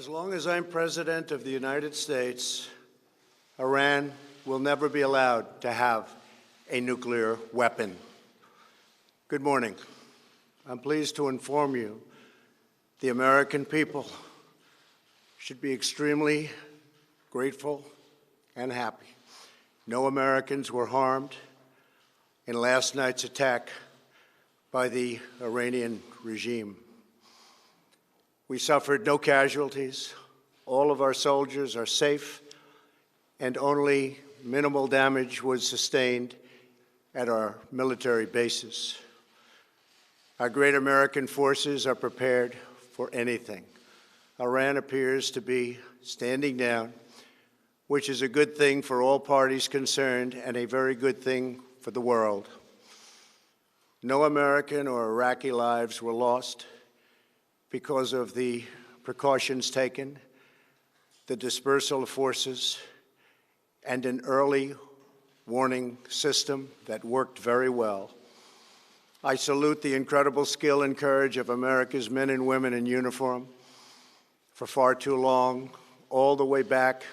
As long as I'm President of the United States, Iran will never be allowed to have a nuclear weapon. Good morning. I'm pleased to inform you the American people should be extremely grateful and happy. No Americans were harmed in last night's attack by the Iranian regime. We suffered no casualties. All of our soldiers are safe, and only minimal damage was sustained at our military bases. Our great American forces are prepared for anything. Iran appears to be standing down, which is a good thing for all parties concerned and a very good thing for the world. No American or Iraqi lives were lost because of the precautions taken, the dispersal of forces, and an early warning system that worked very well. I salute the incredible skill and courage of America's men and women in uniform. For far too long, all the way back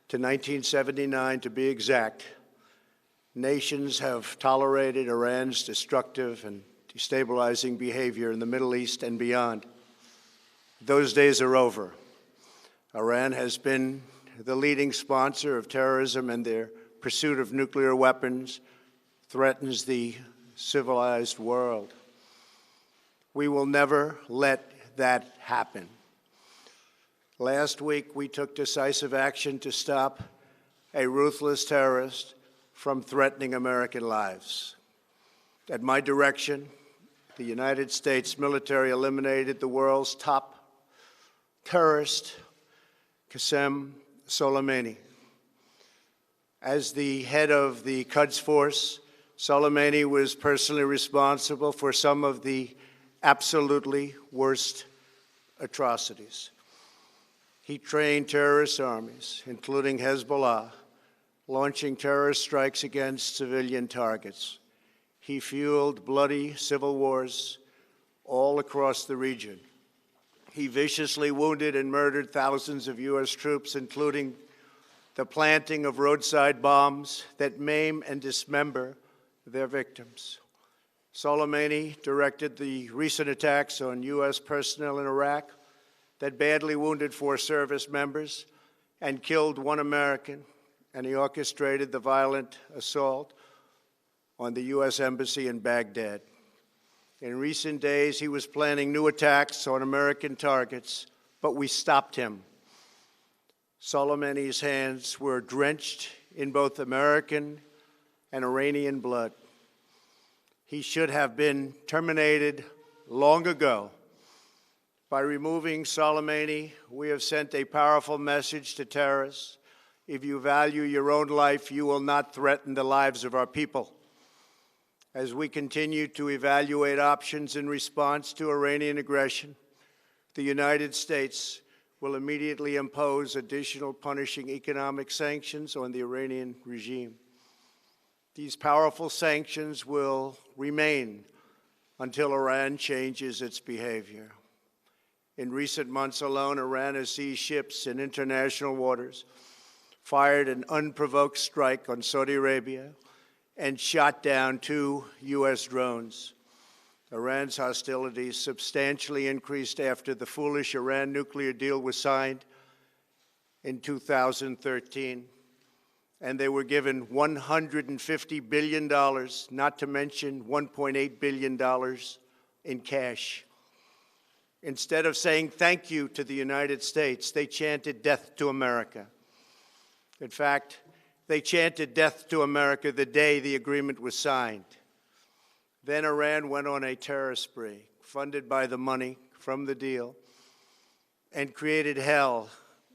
to 1979 to be exact, nations have tolerated Iran's destructive and destabilizing behavior in the Middle East and beyond. Those days are over. Iran has been the leading sponsor of terrorism, and their pursuit of nuclear weapons threatens the civilized world. We will never let that happen. Last week, we took decisive action to stop a ruthless terrorist from threatening American lives. At my direction, the United States military eliminated the world's top terrorist, Qasem Soleimani. As the head of the Quds Force, Soleimani was personally responsible for some of the absolutely worst atrocities. He trained terrorist armies, including Hezbollah, launching terrorist strikes against civilian targets. He fueled bloody civil wars all across the region. He viciously wounded and murdered thousands of U.S. troops, including the planting of roadside bombs that maim and dismember their victims. Soleimani directed the recent attacks on U.S. personnel in Iraq that badly wounded 4 service members and killed 1 American, and he orchestrated the violent assault on the U.S. Embassy in Baghdad. In recent days, he was planning new attacks on American targets, but we stopped him. Soleimani's hands were drenched in both American and Iranian blood. He should have been terminated long ago. By removing Soleimani, we have sent a powerful message to terrorists. If you value your own life, you will not threaten the lives of our people. As we continue to evaluate options in response to Iranian aggression, the United States will immediately impose additional punishing economic sanctions on the Iranian regime. These powerful sanctions will remain until Iran changes its behavior. In recent months alone, Iran has seized ships in international waters, fired an unprovoked strike on Saudi Arabia, and shot down 2 U.S. drones. Iran's hostilities substantially increased after the foolish Iran nuclear deal was signed in 2013, and they were given $150 billion, not to mention $1.8 billion in cash. Instead of saying thank you to the United States, they chanted death to America. In fact, they chanted death to America the day the agreement was signed. Then Iran went on a terror spree, funded by the money from the deal, and created hell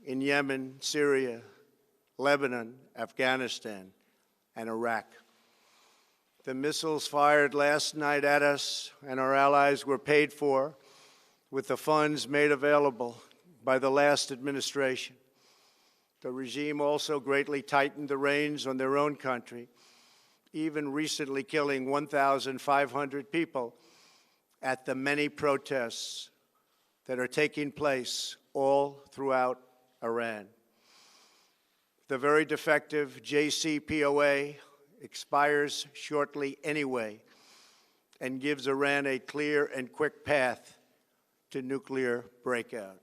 in Yemen, Syria, Lebanon, Afghanistan, and Iraq. The missiles fired last night at us and our allies were paid for with the funds made available by the last administration. The regime also greatly tightened the reins on their own country, even recently killing 1,500 people at the many protests that are taking place all throughout Iran. The very defective JCPOA expires shortly anyway and gives Iran a clear and quick path to nuclear breakout.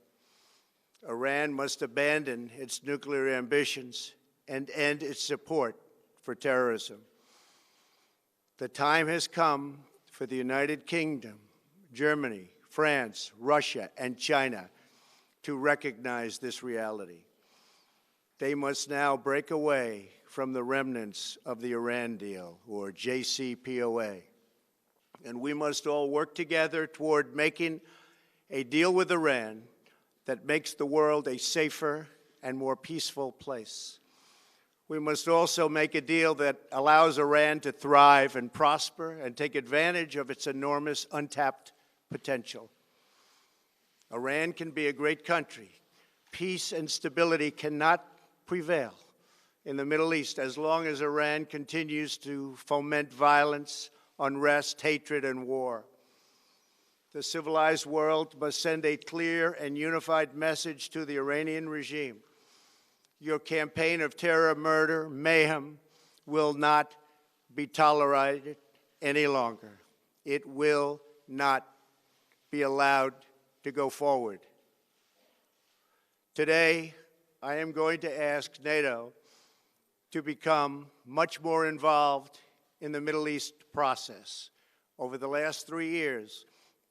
Iran must abandon its nuclear ambitions and end its support for terrorism. The time has come for the United Kingdom, Germany, France, Russia, and China to recognize this reality. They must now break away from the remnants of the Iran deal, or JCPOA. And we must all work together toward making a deal with Iran that makes the world a safer and more peaceful place. We must also make a deal that allows Iran to thrive and prosper and take advantage of its enormous untapped potential. Iran can be a great country. Peace and stability cannot prevail in the Middle East as long as Iran continues to foment violence, unrest, hatred, and war. The civilized world must send a clear and unified message to the Iranian regime. Your campaign of terror, murder, mayhem will not be tolerated any longer. It will not be allowed to go forward. Today, I am going to ask NATO to become much more involved in the Middle East process. Over the last 3 years,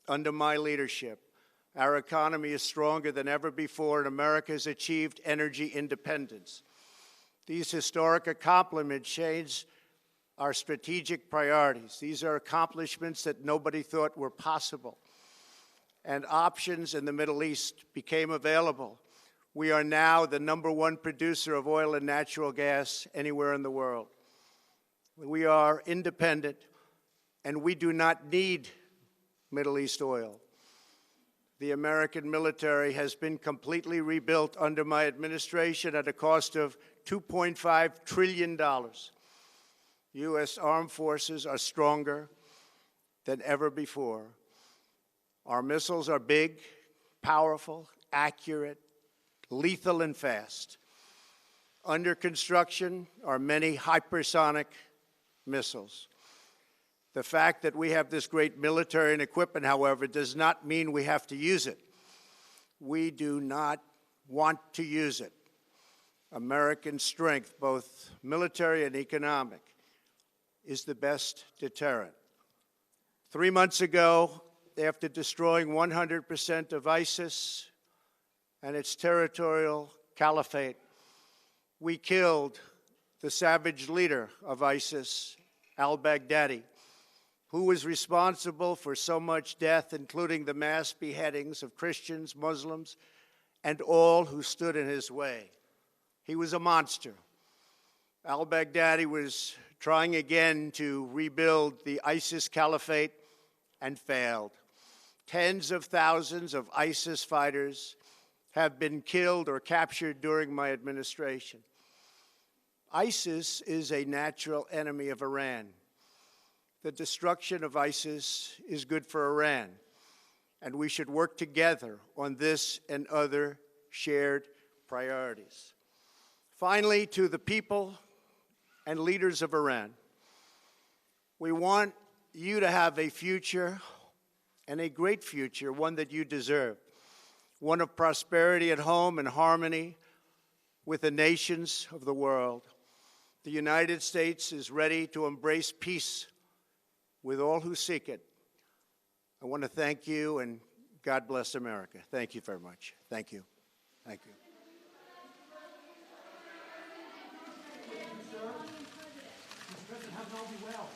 under my leadership, our economy is stronger than ever before, and America has achieved energy independence. These historic accomplishments change our strategic priorities. These are accomplishments that nobody thought were possible. And options in the Middle East became available. We are now the #1 producer of oil and natural gas anywhere in the world. We are independent, and we do not need Middle East oil. The American military has been completely rebuilt under my administration at a cost of $2.5 trillion. U.S. armed forces are stronger than ever before. Our missiles are big, powerful, accurate, lethal, and fast. Under construction are many hypersonic missiles. The fact that we have this great military and equipment, however, does not mean we have to use it. We do not want to use it. American strength, both military and economic, is the best deterrent. 3 months ago, after destroying 100% of ISIS and its territorial caliphate, we killed the savage leader of ISIS, al-Baghdadi, who was responsible for so much death, including the mass beheadings of Christians, Muslims, and all who stood in his way. He was a monster. Al-Baghdadi was trying again to rebuild the ISIS caliphate and failed. Tens of thousands of ISIS fighters have been killed or captured during my administration. ISIS is a natural enemy of Iran. The destruction of ISIS is good for Iran, and we should work together on this and other shared priorities. Finally, to the people and leaders of Iran, we want you to have a future, and a great future, one that you deserve, one of prosperity at home and harmony with the nations of the world. The United States is ready to embrace peace with all who seek it. I want to thank you, and God bless America. Thank you very much. Thank you. Thank you. Mr. President, have all be well.